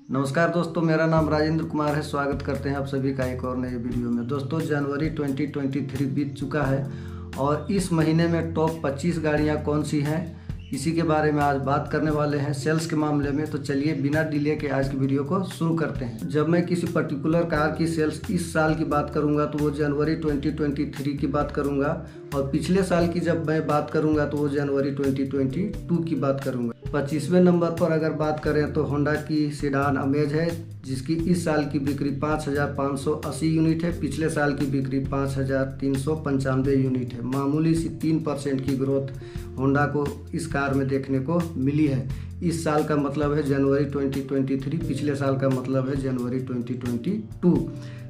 नमस्कार दोस्तों, मेरा नाम राजेंद्र कुमार है। स्वागत करते हैं आप सभी का एक और नए वीडियो में। दोस्तों, जनवरी 2023 बीत चुका है और इस महीने में टॉप 25 गाड़ियां कौन सी हैं, इसी के बारे में आज बात करने वाले हैं सेल्स के मामले में। तो चलिए बिना डिले के आज की वीडियो को शुरू करते हैं। जब मैं किसी पर्टिकुलर कार की सेल्स इस साल की बात करूंगा तो वो जनवरी 2023 की बात करूंगा, और पिछले साल की जब मैं बात करूंगा तो वो जनवरी 2022 की बात करूंगा। 25वें नंबर पर अगर बात करें तो होंडा की सेडान अमेज है, जिसकी इस साल की बिक्री 5,580 यूनिट है। पिछले साल की बिक्री 5,395 यूनिट है। मामूली सी 3% की ग्रोथ होंडा को इस कार में देखने को मिली है। इस साल का मतलब है जनवरी 2023, पिछले साल का मतलब है जनवरी 2022।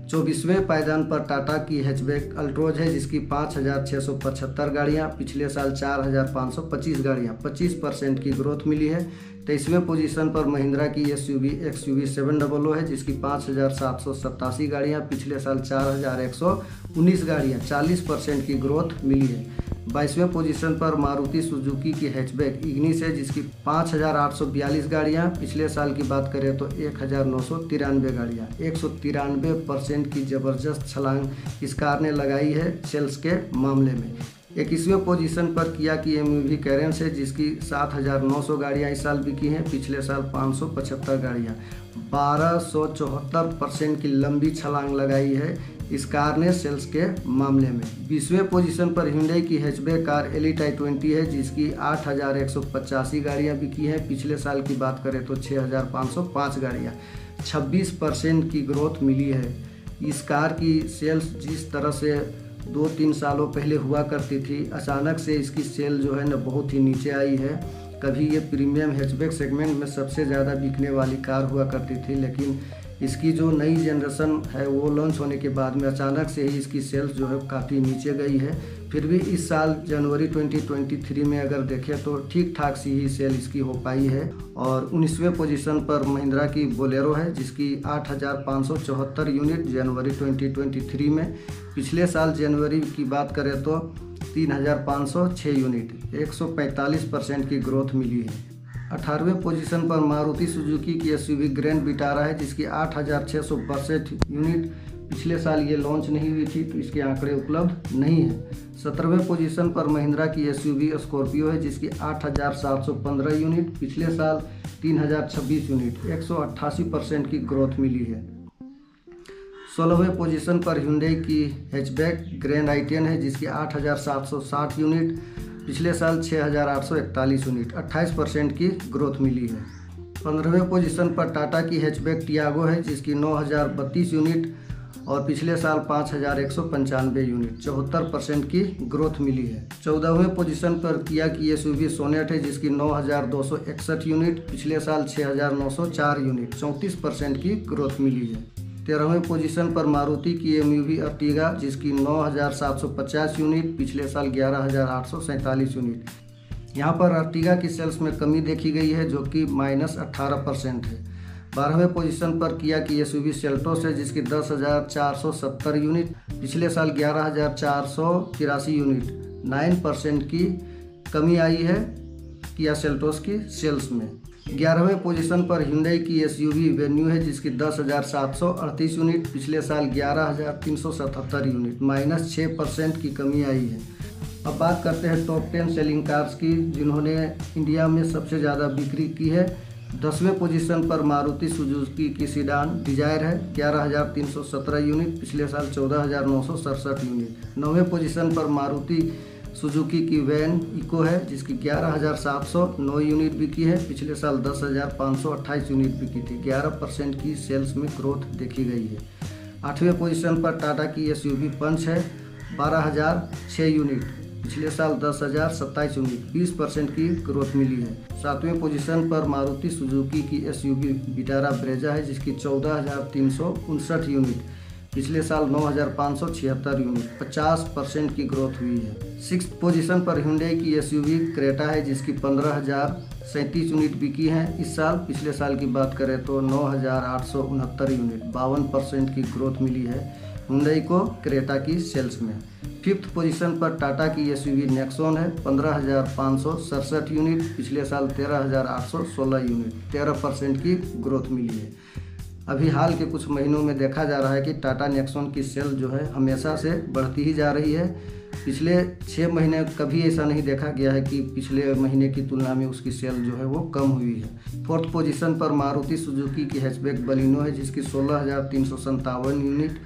24वें पायदान पर टाटा की हैचबैक अल्ट्रोज है, जिसकी 5,675 गाड़ियाँ, पिछले साल 4,525 गाड़ियाँ, 25% की ग्रोथ मिली है। 23वें पोजीशन पर महिंद्रा की एसयूवी XUV 700 है, जिसकी 5,787 गाड़ियाँ, पिछले साल 4,119 गाड़ियाँ, 40% की ग्रोथ मिली है। 22वें पोजीशन पर मारुति सुजुकी की हैचबैक इग्निस है, जिसकी 5,842 गाड़ियाँ, पिछले साल की बात करें तो 1,993 गाड़ियाँ, 193% की ज़बरदस्त छलांग इस कार ने लगाई है सेल्स के मामले में। 21वें पोजीशन पर किया की MUV कैरेंस है, जिसकी 7,900 गाड़ियाँ इस साल बिकी हैं, पिछले साल 575 गाड़ियाँ, 1274% की लंबी छलांग लगाई है इस कार ने सेल्स के मामले में। 20वें पोजीशन पर hyundai की हैचबैक कार एलिट i20 है, जिसकी 8,185 गाड़ियाँ बिकी हैं, पिछले साल की बात करें तो 6,505 गाड़ियाँ, 26% की ग्रोथ मिली है। इस कार की सेल्स जिस तरह से 2-3 सालों पहले हुआ करती थी, अचानक से इसकी सेल जो है ना बहुत ही नीचे आई है। कभी ये प्रीमियम हैचबैक सेगमेंट में सबसे ज़्यादा बिकने वाली कार हुआ करती थी, लेकिन इसकी जो नई जनरेशन है वो लॉन्च होने के बाद में अचानक से ही इसकी सेल्स जो है काफ़ी नीचे गई है। फिर भी इस साल जनवरी 2023 में अगर देखें तो ठीक ठाक सी ही सेल इसकी हो पाई है। और 19वें पोजीशन पर महिंद्रा की बोलेरो है, जिसकी 8,574 यूनिट जनवरी 2023 में, पिछले साल जनवरी की बात करें तो 3,506 यूनिट, 145% की ग्रोथ मिली है। 18वें पोजीशन पर मारुति सुजुकी की एसयूवी ग्रैंड विटारा है, जिसकी 8,662 यूनिट, पिछले साल ये लॉन्च नहीं हुई थी तो इसके आंकड़े उपलब्ध नहीं है। 17वें पोजीशन पर महिंद्रा की एसयूवी स्कॉर्पियो है, जिसकी 8,715 यूनिट, पिछले साल 3,026 यूनिट, 188% की ग्रोथ मिली है। 16वें पोजीशन पर hyundai की हैचबैक ग्रैंड i10 है, जिसकी 8,760 यूनिट, पिछले साल 6,841 यूनिट, 28% की ग्रोथ मिली है। 15वें पोजीशन पर टाटा की हैचबैक टियागो है, जिसकी 9,032 यूनिट और पिछले साल 5,195 यूनिट, 74% की ग्रोथ मिली है। 14वें पोजीशन पर किया की एसयूवी सोनेट है, जिसकी 9,261 यूनिट, पिछले साल 6,904 यूनिट, 34% की ग्रोथ मिली है। 13वें पोजीशन पर मारुति की MUV अर्टिगा, जिसकी 9,750 यूनिट, पिछले साल 11,847 यूनिट। यहाँ पर अर्टिगा की सेल्स में कमी देखी गई है, जो कि -18% है। 12वें पोजीशन पर किया की एसयूवी सेल्टोस है, जिसकी 10,470 यूनिट, पिछले साल 11,483 यूनिट, 9% की कमी आई है किया सेल्टोस की सेल्स में। 11वें पोजीशन पर hyundai की एसयूवी वेन्यू है, जिसकी 10,738 यूनिट, पिछले साल 11,377 यूनिट, -6% की कमी आई है। अब बात करते हैं टॉप 10 सेलिंग कार्स की, जिन्होंने इंडिया में सबसे ज़्यादा बिक्री की है। 10वें पोजीशन पर मारुति सुजुकी की सीडान डिजायर है, 11,317 यूनिट, पिछले साल 14,967 यूनिट। 9वें पोजीशन पर मारुति सुजुकी की वैन इको है, जिसकी 11,709 यूनिट बिकी है, पिछले साल 10,528 यूनिट बिकी थी, 11% की सेल्स में ग्रोथ देखी गई है। 8वें पोजीशन पर टाटा की एसयूवी पंच है, 12,006 यूनिट, पिछले साल 10,027 यूनिट, 20% की ग्रोथ मिली है। 7वें पोजीशन पर मारुति सुजुकी की एसयूवी विटारा ब्रेजा है, जिसकी 14,359 यूनिट, पिछले साल 9,576 यूनिट, 50% की ग्रोथ हुई है। 6th पोजीशन पर hyundai की एसयूवी क्रेटा है, जिसकी 15,037 यूनिट बिकी हैं इस साल, पिछले साल की बात करें तो 9,869 यूनिट, 52% की ग्रोथ मिली है। हुंडई को क्रेटा की सेल्स में। 5th पोजीशन पर टाटा की एसयूवी नेक्सॉन है, 15,567 यूनिट, पिछले साल 13,816 यूनिट, 13% की ग्रोथ मिली है। अभी हाल के कुछ महीनों में देखा जा रहा है कि टाटा नेक्सॉन की सेल जो है हमेशा से बढ़ती ही जा रही है। पिछले 6 महीने कभी ऐसा नहीं देखा गया है कि पिछले महीने की तुलना में उसकी सेल जो है वो कम हुई है। 4th पोजीशन पर मारुति सुजुकी की हैचबैक बलिनो है, जिसकी 16,357 यूनिट,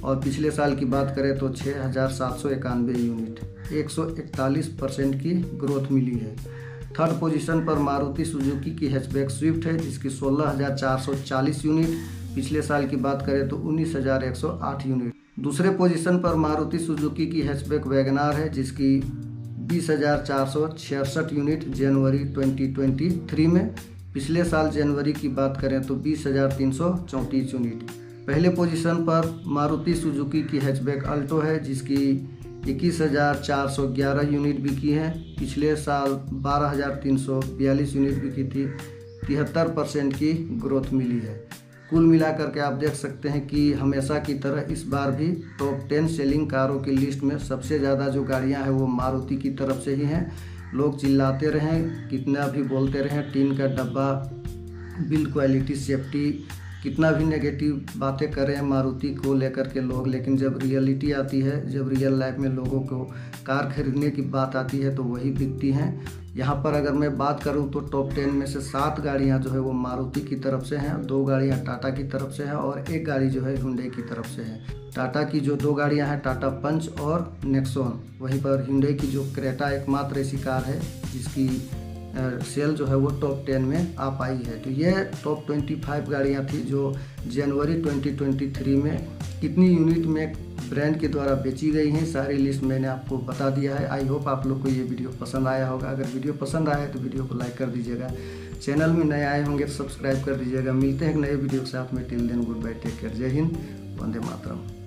और पिछले साल की बात करें तो 6,791 यूनिट, 141% की ग्रोथ मिली है। 3rd पोजीशन पर मारुति सुजुकी की हैचबैक स्विफ्ट है, जिसकी 16,440 यूनिट, पिछले साल की बात करें तो 19,108 यूनिट। दूसरे पोजीशन पर मारुति सुजुकी की हैचबैक वैगनार है, जिसकी 20,466 यूनिट जनवरी 2023 में, पिछले साल जनवरी की बात करें तो 20,334 यूनिट। पहले पोजीशन पर मारुति सुजुकी की हैचबैक अल्टो है, जिसकी 21,411 यूनिट बिकी है, पिछले साल 12,342 यूनिट बिकी थी, 73% की ग्रोथ मिली है। कुल मिलाकर के आप देख सकते हैं कि हमेशा की तरह इस बार भी टॉप 10 सेलिंग कारों की लिस्ट में सबसे ज़्यादा जो गाड़ियां हैं वो मारुति की तरफ से ही हैं। लोग चिल्लाते रहें, कितना भी बोलते रहें, टीन का डब्बा, बिल्ड क्वालिटी, सेफ्टी, कितना भी नेगेटिव बातें करें मारुति को लेकर के लोग, लेकिन जब रियलिटी आती है, जब रियल लाइफ में लोगों को कार खरीदने की बात आती है तो वही बिकती हैं। यहाँ पर अगर मैं बात करूँ तो टॉप 10 में से 7 गाड़ियाँ जो है वो मारुति की तरफ से हैं, 2 गाड़ियाँ टाटा की तरफ से हैं और 1 गाड़ी जो है हुंडई की तरफ से है। टाटा की जो 2 गाड़ियाँ हैं, टाटा पंच और नेक्सॉन, वहीं पर हुंडई की जो क्रेटा एकमात्र ऐसी कार है जिसकी सेल जो है वो टॉप 10 में आ पाई है। तो ये टॉप 25 गाड़ियाँ थी जो जनवरी 2023 में कितनी यूनिट में ब्रांड के द्वारा बेची गई हैं, सारी लिस्ट मैंने आपको बता दिया है। आई होप आप लोग को ये वीडियो पसंद आया होगा। अगर वीडियो पसंद आया है तो वीडियो को लाइक कर दीजिएगा, चैनल में नए आए होंगे तो सब्सक्राइब कर दीजिएगा। मिलते हैं एक नए वीडियो के साथ में। Till then good bye, take care, Jai Hind, Vande Mataram.